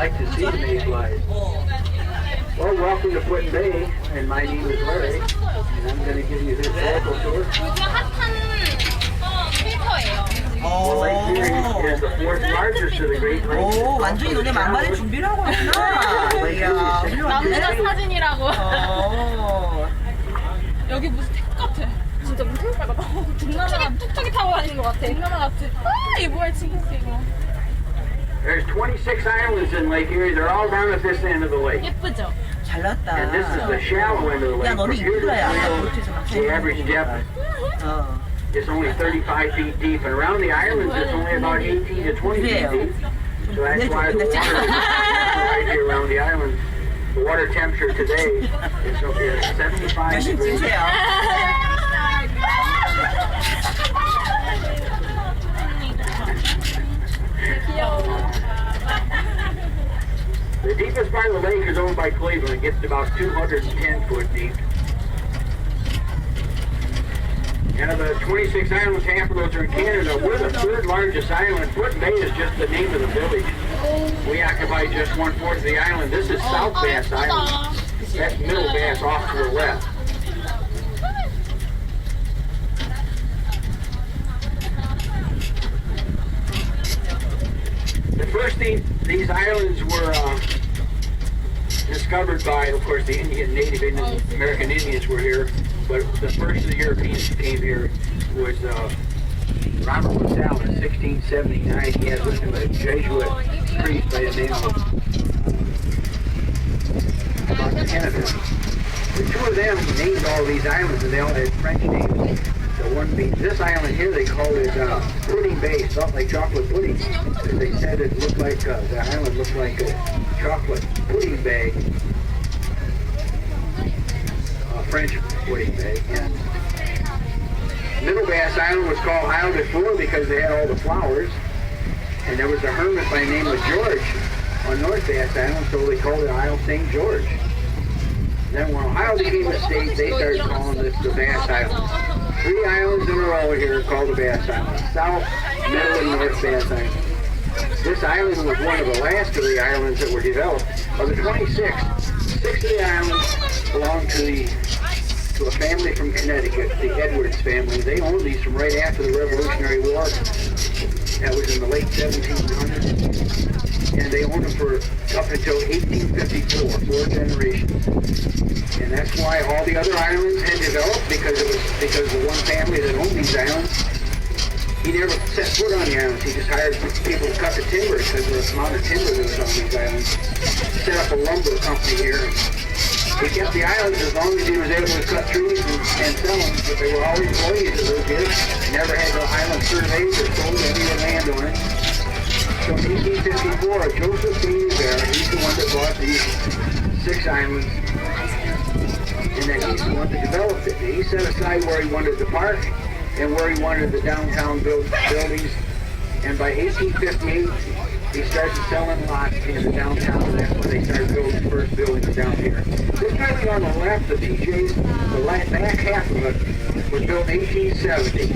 like to see the mayflies. Well, welcome to Put in Bay, and my name is Larry, and I'm going to give you this local tour. 요즘 핫한 필터예요. Well, Lake Erie is the fourth largest of the Great Lakes. 오, 완전히 너네 만반의 준비를 하고 왔구나. 이야, 남자 훌륭한데? 사진이라고. 여기 무슨 태국 같아. 진짜 무슨 태국 같아. 동남아 뚝뚝이 타고 다니는 것 같아. 동남아 같아. 아, 이거 뭐야, 징그스 이거. There's 26 islands in Lake Erie. They're all down at this end of the lake. 예쁘죠? 잘났다. And this is the shallow end of the 야, lake. 너는 From here to 이쁘다, 야. the average depth is only 35 feet deep, and around the islands it's only about 18 to 20 feet deep. So that's why the water right here around the island, the water temperature today is 75 열심히 degrees. 찍으세요. The deepest part of the lake is owned by Cleveland. It gets to about 210 foot deep. And of the 26 islands, half of those are in Canada. We're the third largest island. Put Bay is just the name of the village. We occupy just 1/4 of the island. This is South Bass Island. That's Middle Bass off to the left. The first thing, these islands were discovered by, of course, the Native American Indians were here, but the first of the Europeans who came here was Robert LaSalle in 1679. He had with him a Jesuit priest by the name of Kennedy. The two of them named all these islands, and they all had French names. The one being this island here, they called it Pudding Bay, spelled like chocolate pudding. Because they said it looked like the island looked like a chocolate pudding bay, French pudding bay. And Middle Bass Island was called Isle de Fleur because they had all the flowers. And there was a hermit by the name of George on North Bass Island, so they called it Isle St. George. Then when Ohio became a state, they started calling this the Bass Islands. 3 islands in a row here are called the Bass Islands. South, Middle, and North Bass Island. This island was one of the last of the islands that were developed. Of the 26, 6 of the islands belong to a family from Connecticut, the Edwards family. They owned these from right after the Revolutionary War. That was in the late 1700s. And they owned them for up until 1854, 4 generations. And that's why all the other islands had developed, because the one family that owned these islands, he never set foot on the islands. He just hired people to cut the timber because of the amount of timber that was on these islands. Set up a lumber company here. He kept the islands as long as he was able to cut trees and sell them, but they were all employees that lived here. Never had the island surveyed or sold any of the land on it. So in 1854, Joseph B. Bear, he's the one that bought these 6 islands, and then he's the one that developed it. He set aside where he wanted the park and where he wanted the downtown buildings, and by 1858, he started selling lots in the downtown, and that's when they started building the first buildings down here. This building on the left, the TJ's, the back half of it was built in 1870.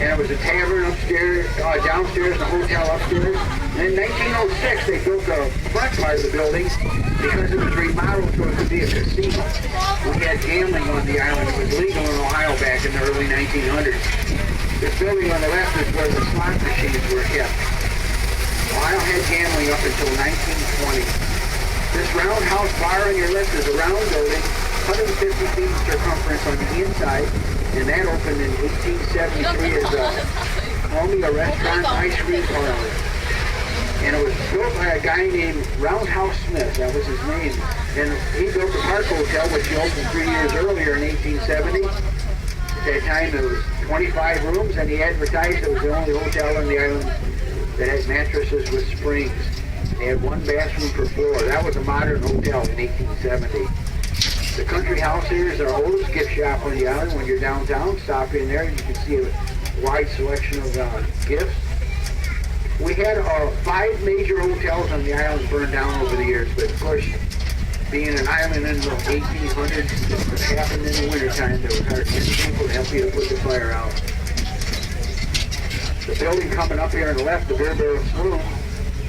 And it was a tavern upstairs, downstairs, and a hotel upstairs. And in 1906, they built the front part of the building because it was remodeled so it could be a casino. We had gambling on the island. It was legal in Ohio back in the early 1900s. This building on the left is where the slot machines were kept. Ohio had gambling up until 1920. This roundhouse bar on your left is a round building, 150 feet circumference on the inside. And that opened in 1873 as a restaurant, ice cream parlor. And it was built by a guy named Roundhouse Smith, that was his name. And he built the Park Hotel, which he opened 3 years earlier in 1870. At that time it was 25 rooms, and he advertised it was the only hotel on the island that had mattresses with springs. They had 1 bathroom per floor. That was a modern hotel in 1870. The Country House here is our oldest gift shop on the island. When you're downtown, stop in there and you can see a wide selection of gifts. We had 5 major hotels on the island burned down over the years, but of course, being an island in the 1800s, it happened in the wintertime. There was hardly any people to help you to put the fire out. The building coming up here on the left, the Bear Barrel Saloon,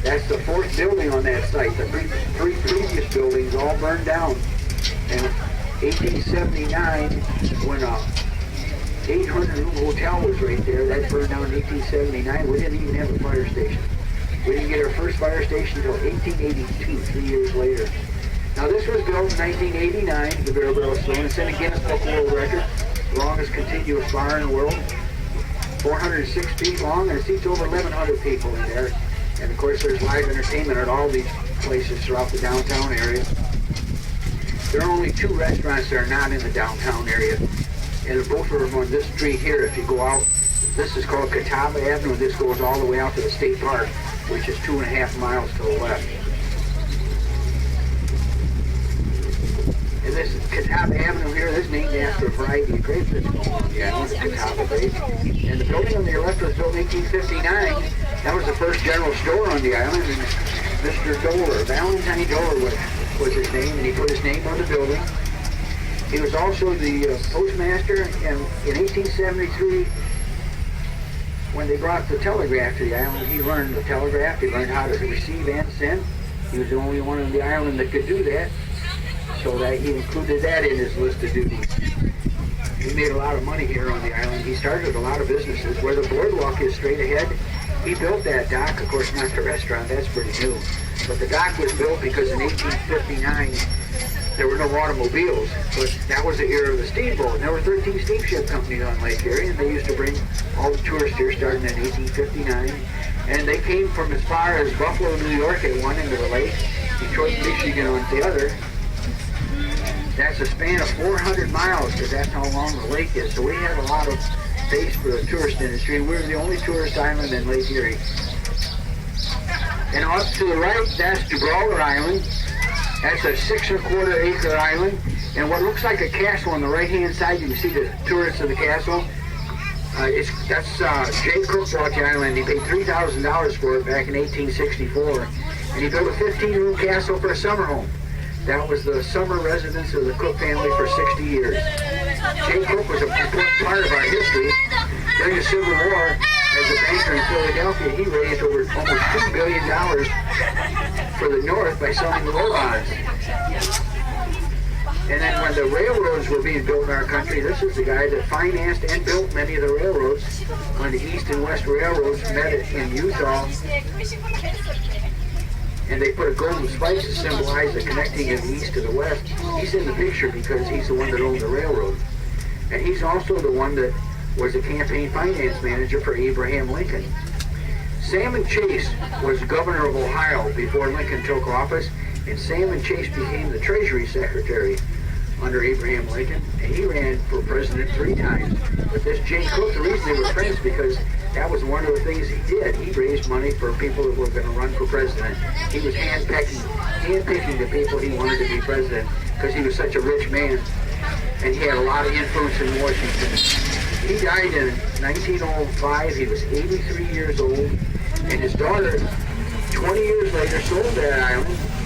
That's the fourth building on that site. The three previous buildings all burned down. And 1879, when a 800-room hotel was right there, that burned down in 1879. We didn't even have a fire station. We didn't get our first fire station until 1882, 3 years later. Now this was built in 1989, the Barrel Barrel Saloon. It's in the Guinness Book of World Records, longest continuous bar in the world. 406 feet long, and it seats over 1,100 people in there. And of course there's live entertainment at all these places throughout the downtown area. There are only 2 restaurants that are not in the downtown area. And both of them on this street here, if you go out, this is called Catawba Avenue, and this goes all the way out to the State Park, which is 2.5 miles to the left. And this Catawba Avenue here, this is named after a variety of grapes that's going on the island, Catawba grapes. And the building on the left was built in 1859. That was the first general store on the island, and Mr. Doler, Valentine Doler was his name, and he put his name on the building. He was also the postmaster, and in 1873, when they brought the telegraph to the island, he learned the telegraph. He learned how to receive and send. He was the only one on the island that could do that, so that he included that in his list of duties. He made a lot of money here on the island. He started a lot of businesses. Where the boardwalk is straight ahead, he built that dock. Of course, not the restaurant. That's pretty new. But the dock was built because in 1859, there were no automobiles, but that was the era of the steamboat. And there were 13 steamship companies on Lake Erie, and they used to bring all the tourists here starting in 1859. And they came from as far as Buffalo, New York at one end of the lake, Detroit, Michigan on the other. That's a span of 400 miles, because that's how long the lake is. So we have a lot of space for the tourist industry. We're the only tourist island in Lake Erie. And off to the right, that's Gibraltar Island. That's a 6¼ acre island, and what looks like a castle on the right-hand side, you can see the turrets of the castle. That's Jay Cook bought the island. He paid $3,000 for it back in 1864, and he built a 15-room castle for a summer home. That was the summer residence of the Cook family for 60 years. Jay Cook was a important part of our history. During the Civil War, as a banker in Philadelphia, he raised over almost $2 billion for the North by selling the war bonds. And then when the railroads were being built in our country, this is the guy that financed and built many of the railroads. When the East and West Railroads met in Utah, and they put a golden spike to symbolize the connecting of the East to the West. He's in the picture because he's the one that owned the railroad. And he's also the one that was the campaign finance manager for Abraham Lincoln. Salmon Chase was governor of Ohio before Lincoln took office, and Salmon Chase became the Treasury Secretary under Abraham Lincoln, and he ran for president 3 times. But this Jay Cook, the reason they were friends, because that was one of the things he did. He raised money for people that were going to run for president. He was handpicking the people he wanted to be president because he was such a rich man, and he had a lot of influence in Washington. He died in 1905. He was 83 years old, and his daughter, 20 years later, sold that island